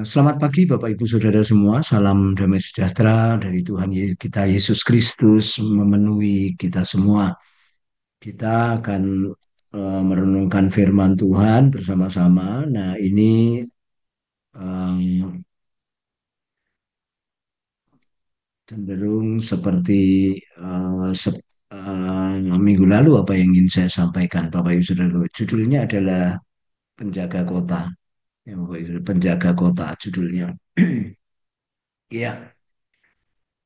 Selamat pagi Bapak Ibu Saudara semua. Salam damai sejahtera dari Tuhan kita Yesus Kristus memenuhi kita semua. Kita akan merenungkan firman Tuhan bersama-sama. Nah, ini eh, cenderung seperti minggu lalu apa yang ingin saya sampaikan Bapak Ibu Saudara. Judulnya adalah Penjaga Kota. Ya, Bapak Ibu, Penjaga Kota judulnya. Iya.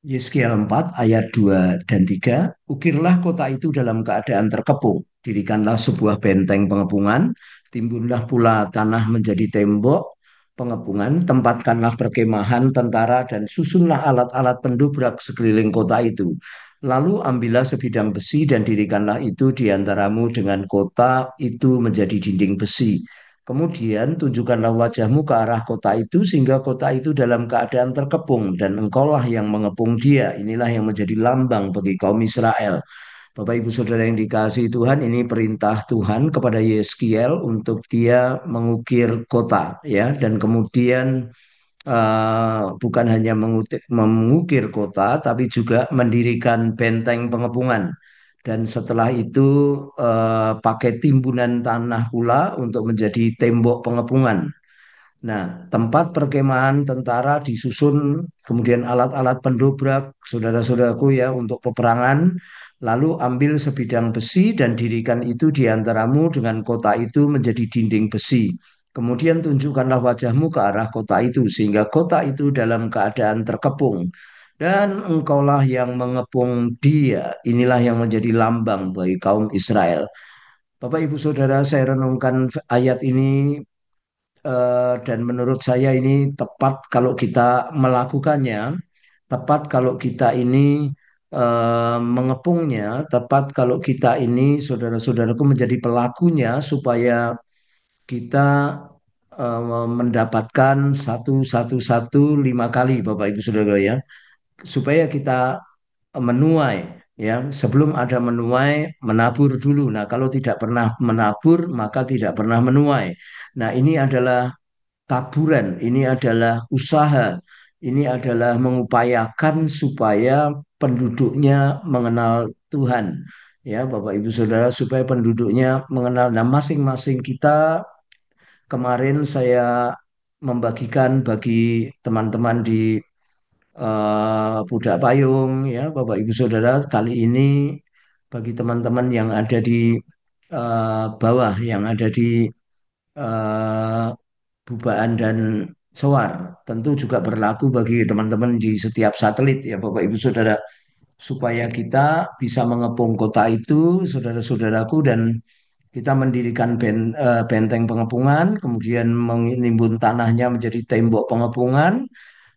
Yeskiel 4 ayat 2 dan 3, ukirlah kota itu dalam keadaan terkepung, dirikanlah sebuah benteng pengepungan, timbunlah pula tanah menjadi tembok pengepungan, tempatkanlah perkemahan tentara dan susunlah alat-alat pendobrak sekeliling kota itu. Lalu ambillah sebidang besi dan dirikanlah itu di antaramu dengan kota itu menjadi dinding besi. Kemudian tunjukkanlah wajahmu ke arah kota itu sehingga kota itu dalam keadaan terkepung dan engkaulah yang mengepung dia. Inilah yang menjadi lambang bagi kaum Israel. Bapak Ibu Saudara yang dikasihi Tuhan, ini perintah Tuhan kepada Yeskiel untuk dia mengukir kota ya, dan kemudian bukan hanya mengukir kota tapi juga mendirikan benteng pengepungan. Dan setelah itu pakai timbunan tanah pula untuk menjadi tembok pengepungan. Nah, tempat perkemahan tentara disusun, kemudian alat-alat pendobrak, saudara-saudaraku ya, untuk peperangan. Lalu ambil sebidang besi dan dirikan itu di antaramu dengan kota itu menjadi dinding besi. Kemudian tunjukkanlah wajahmu ke arah kota itu, sehingga kota itu dalam keadaan terkepung. Dan engkaulah yang mengepung dia. Inilah yang menjadi lambang bagi kaum Israel. Bapak, Ibu, Saudara, saya renungkan ayat ini dan menurut saya ini tepat kalau kita melakukannya, tepat kalau kita ini mengepungnya, tepat kalau kita ini saudara-saudaraku menjadi pelakunya supaya kita mendapatkan satu lima kali Bapak Ibu Saudara ya, supaya kita menuai ya, sebelum ada menuai menabur dulu. Nah, kalau tidak pernah menabur maka tidak pernah menuai. Nah, ini adalah taburan, ini adalah usaha, ini adalah mengupayakan supaya penduduknya mengenal Tuhan. Ya, Bapak Ibu Saudara, supaya penduduknya mengenal. Nah, masing-masing kita kemarin saya membagikan bagi teman-teman di Budak Payung, ya, Bapak Ibu Saudara, kali ini bagi teman-teman yang ada di bawah, yang ada di eh, Bubaan dan Sowar. Tentu juga berlaku bagi teman-teman di setiap satelit ya Bapak Ibu Saudara. Supaya kita bisa mengepung kota itu, saudara-saudaraku, dan kita mendirikan benteng pengepungan, kemudian menimbun tanahnya menjadi tembok pengepungan,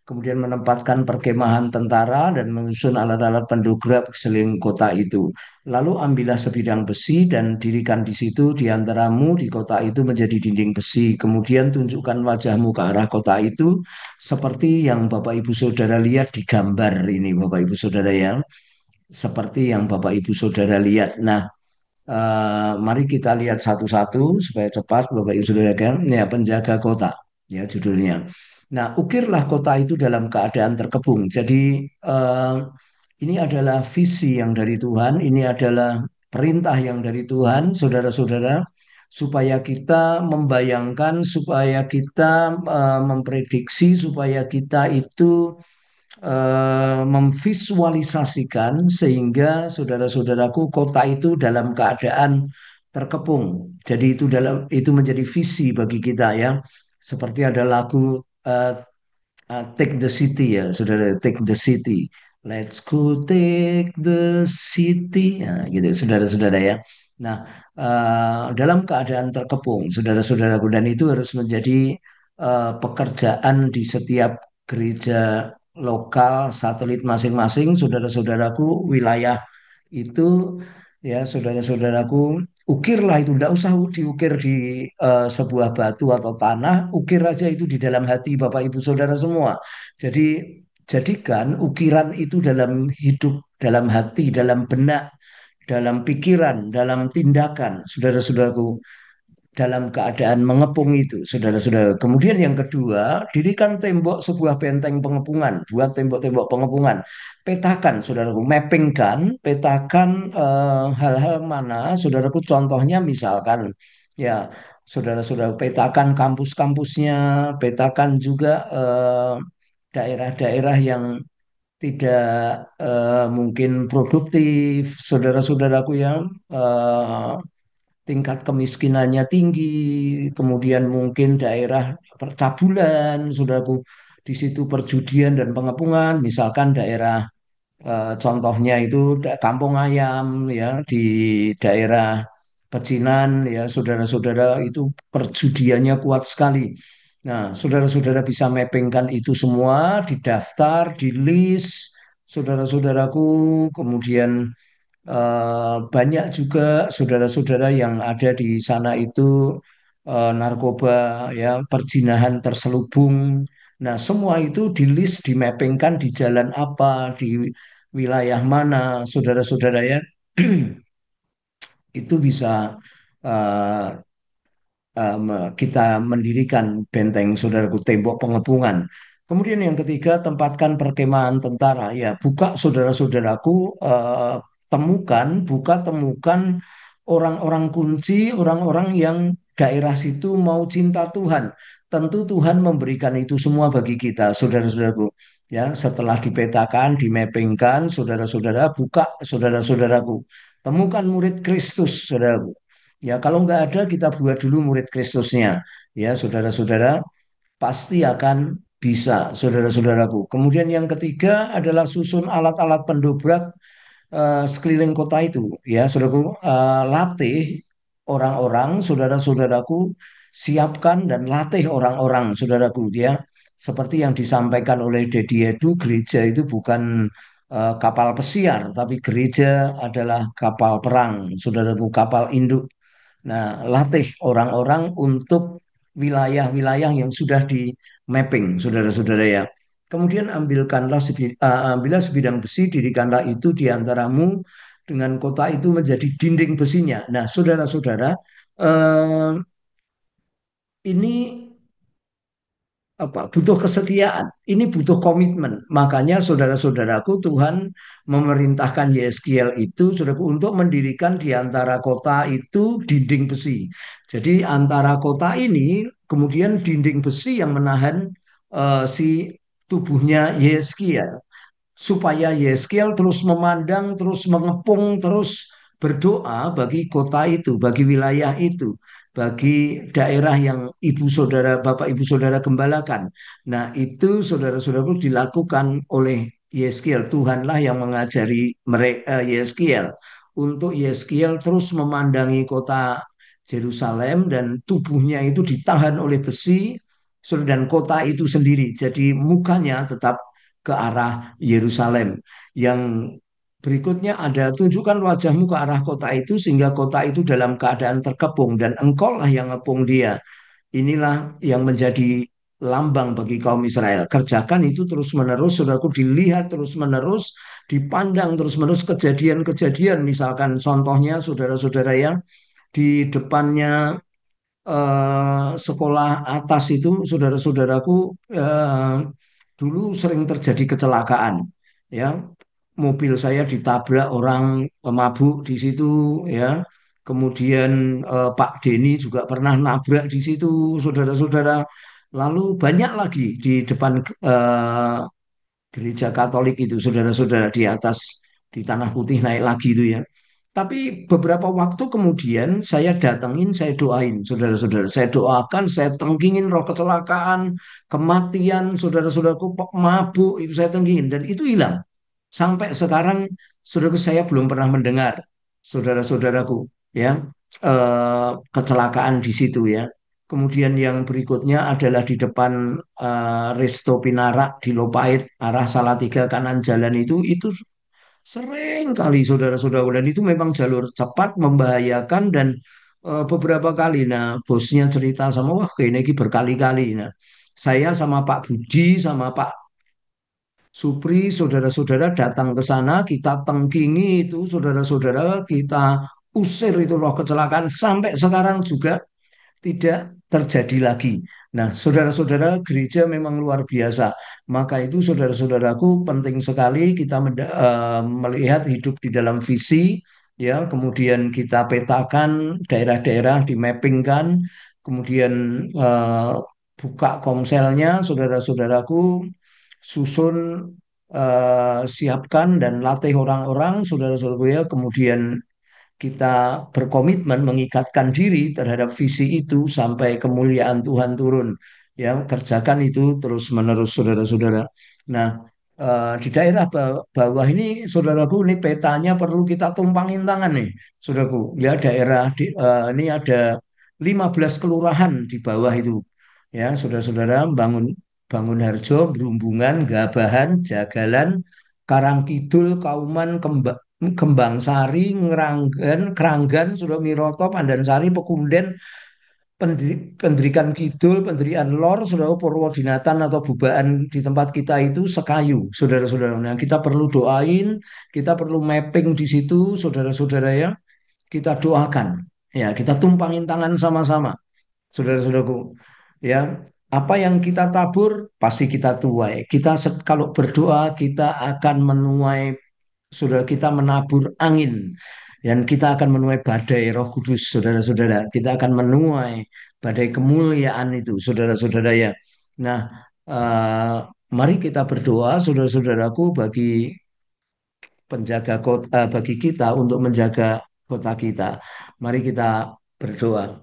kemudian menempatkan perkemahan tentara dan menyusun alat-alat pendobrak sekeliling kota itu. Lalu ambillah sebidang besi dan dirikan di situ di antaramu di kota itu menjadi dinding besi. Kemudian tunjukkan wajahmu ke arah kota itu seperti yang Bapak Ibu Saudara lihat di gambar ini Bapak Ibu Saudara ya. Seperti yang Bapak Ibu Saudara lihat. Nah, mari kita lihat satu-satu supaya cepat Bapak Ibu Saudara kan. Ya, penjaga kota ya judulnya. Nah, ukirlah kota itu dalam keadaan terkepung. Jadi ini adalah visi yang dari Tuhan, ini adalah perintah yang dari Tuhan, saudara-saudara, supaya kita membayangkan, supaya kita memprediksi, supaya kita itu memvisualisasikan sehingga saudara-saudaraku kota itu dalam keadaan terkepung. Jadi itu menjadi visi bagi kita ya. Seperti ada lagu eh, Take the City ya, saudara, Take the City. Let's go take the city. Nah, gitu, saudara-saudara ya. Nah, dalam keadaan terkepung, saudara-saudaraku, dan itu harus menjadi pekerjaan di setiap gereja lokal, satelit masing-masing, saudara-saudaraku, wilayah itu ya, saudara-saudaraku, ukirlah itu, tidak usah diukir di sebuah batu atau tanah, ukir aja itu di dalam hati Bapak Ibu Saudara semua. Jadi jadikan ukiran itu dalam hidup, dalam hati, dalam benak, dalam pikiran, dalam tindakan, saudara-saudaraku. dalam keadaan mengepung itu, saudara-saudara. Kemudian yang kedua, dirikan tembok sebuah benteng pengepungan, buat tembok-tembok pengepungan. Petakan, saudaraku, mappingkan, petakan hal-hal mana, saudaraku, contohnya misalkan, ya, saudara-saudara, petakan kampus-kampusnya, petakan juga daerah-daerah yang tidak mungkin produktif, saudara-saudaraku yang tingkat kemiskinannya tinggi, kemudian mungkin daerah percabulan, saudaraku, di situ perjudian dan pengepungan, misalkan daerah contohnya itu Kampung Ayam ya di daerah Pecinan ya saudara-saudara itu perjudiannya kuat sekali. Nah, saudara-saudara bisa mappingkan itu semua, didaftar, di list, saudara-saudaraku, kemudian banyak juga saudara-saudara yang ada di sana itu narkoba ya perjinahan terselubung. Nah, semua itu di list, dimappingkan di jalan apa, di wilayah mana, saudara-saudara ya. Itu bisa eh, kita mendirikan benteng saudaraku tembok pengepungan. Kemudian yang ketiga tempatkan perkemahan tentara. Ya, buka saudara-saudaraku temukan orang-orang kunci, orang-orang yang daerah situ mau cinta Tuhan. Tentu Tuhan memberikan itu semua bagi kita, saudara-saudaraku. Ya, setelah dipetakan, dimappingkan, saudara-saudara buka saudara-saudaraku. Temukan murid Kristus, saudaraku. Ya, kalau nggak ada, kita buat dulu murid Kristusnya. Ya, saudara-saudara, pasti akan bisa, saudara-saudaraku. Kemudian yang ketiga adalah susun alat-alat pendobrak sekeliling kota itu. Ya, saudaraku, latih orang-orang, saudara-saudaraku, siapkan dan latih orang-orang, saudaraku. Ya, seperti yang disampaikan oleh Dedi Edu, gereja itu bukan kapal pesiar, tapi gereja adalah kapal perang, saudaraku, kapal induk. Nah, latih orang-orang untuk wilayah-wilayah yang sudah di mapping, saudara-saudara ya. Kemudian ambillah sebidang besi, dirikanlah itu di antaramu dengan kota itu menjadi dinding besinya. Nah, saudara-saudara, eh, ini apa butuh kesetiaan, ini butuh komitmen. Makanya saudara-saudaraku, Tuhan memerintahkan Yeskiel itu saudaraku untuk mendirikan di antara kota itu dinding besi. Jadi antara kota ini kemudian dinding besi yang menahan si tubuhnya Yeskiel, supaya Yeskiel terus memandang, terus mengepung, terus berdoa bagi kota itu, bagi wilayah itu, bagi daerah yang ibu saudara, bapak ibu saudara gembalakan. Nah, itu saudara-saudaraku dilakukan oleh Yeskiel. Tuhanlah yang mengajari mereka Yeskiel untuk Yeskiel terus memandangi kota Yerusalem dan tubuhnya itu ditahan oleh besi dan kota itu sendiri. Jadi mukanya tetap ke arah Yerusalem. Yang berikutnya ada tunjukkan wajahmu ke arah kota itu sehingga kota itu dalam keadaan terkepung dan engkau lah yang ngepung dia. Inilah yang menjadi lambang bagi kaum Israel. Kerjakan itu terus-menerus, saudaraku, dilihat terus-menerus, dipandang terus-menerus kejadian-kejadian. Misalkan contohnya saudara-saudara yang di depannya sekolah atas itu saudara-saudaraku eh, dulu sering terjadi kecelakaan ya, mobil saya ditabrak orang mabuk di situ ya, kemudian Pak Denny juga pernah nabrak di situ, saudara-saudara, lalu banyak lagi di depan eh, gereja Katolik itu, saudara-saudara, di atas di Tanah Putih naik lagi itu ya. Tapi beberapa waktu kemudian saya datengin, saya doain, saudara-saudara. Saya doakan, saya tengkingin roh kecelakaan, kematian, saudara-saudaraku mabuk, itu saya tengkingin. Dan itu hilang. Sampai sekarang, saudaraku, saya belum pernah mendengar, saudara-saudaraku, ya, kecelakaan di situ ya. Kemudian yang berikutnya adalah di depan Resto Pinarak di Lopait, arah Salatiga kanan jalan itu sering kali saudara-saudara, dan itu memang jalur cepat membahayakan dan beberapa kali. Nah, bosnya cerita sama, wah kayaknya ini berkali-kali. Nah, saya sama Pak Budi sama Pak Supri, saudara-saudara datang ke sana, kita tengkingi itu, saudara-saudara, kita usir itu roh kecelakaan sampai sekarang juga tidak terjadi lagi. Nah, saudara-saudara, gereja memang luar biasa. Maka itu saudara-saudaraku penting sekali kita melihat hidup di dalam visi, ya, kemudian kita petakan daerah-daerah, dimappingkan, kemudian eh, buka komselnya, saudara-saudaraku, susun, siapkan dan latih orang-orang, saudara-saudaraku ya, kemudian kita berkomitmen mengikatkan diri terhadap visi itu sampai kemuliaan Tuhan turun. Ya, kerjakan itu terus-menerus saudara-saudara. Nah, di daerah bawah ini, saudaraku, ini petanya perlu kita tumpangin tangan nih, saudaraku. Ya, daerah ini ada 15 kelurahan di bawah itu. Ya, saudara-saudara, bangun Bangun Harjo, Berumbungan, Gabahan, Jagalan, Karangkidul, Kauman, Kembang Sari, Ngeranggan, Keranggan, Sudomiroto, Pandansari, Pekunden, Pendirikan Kidul, Pendirian Lor, Saudara, Purwodinatan atau Bubaan di tempat kita itu Sekayu, saudara-saudara. Nah, kita perlu doain, kita perlu mapping di situ, saudara-saudara ya. Kita doakan, ya, kita tumpangin tangan sama-sama, saudara-saudaraku. Ya, apa yang kita tabur pasti kita tuai. Kalau berdoa kita akan menuai, saudara, kita menabur angin dan kita akan menuai badai Roh Kudus, saudara-saudara. Kita akan menuai badai kemuliaan itu, saudara-saudara ya. Nah, eh, mari kita berdoa, saudara-saudaraku, bagi penjaga kota, bagi kita untuk menjaga kota kita. Mari kita berdoa.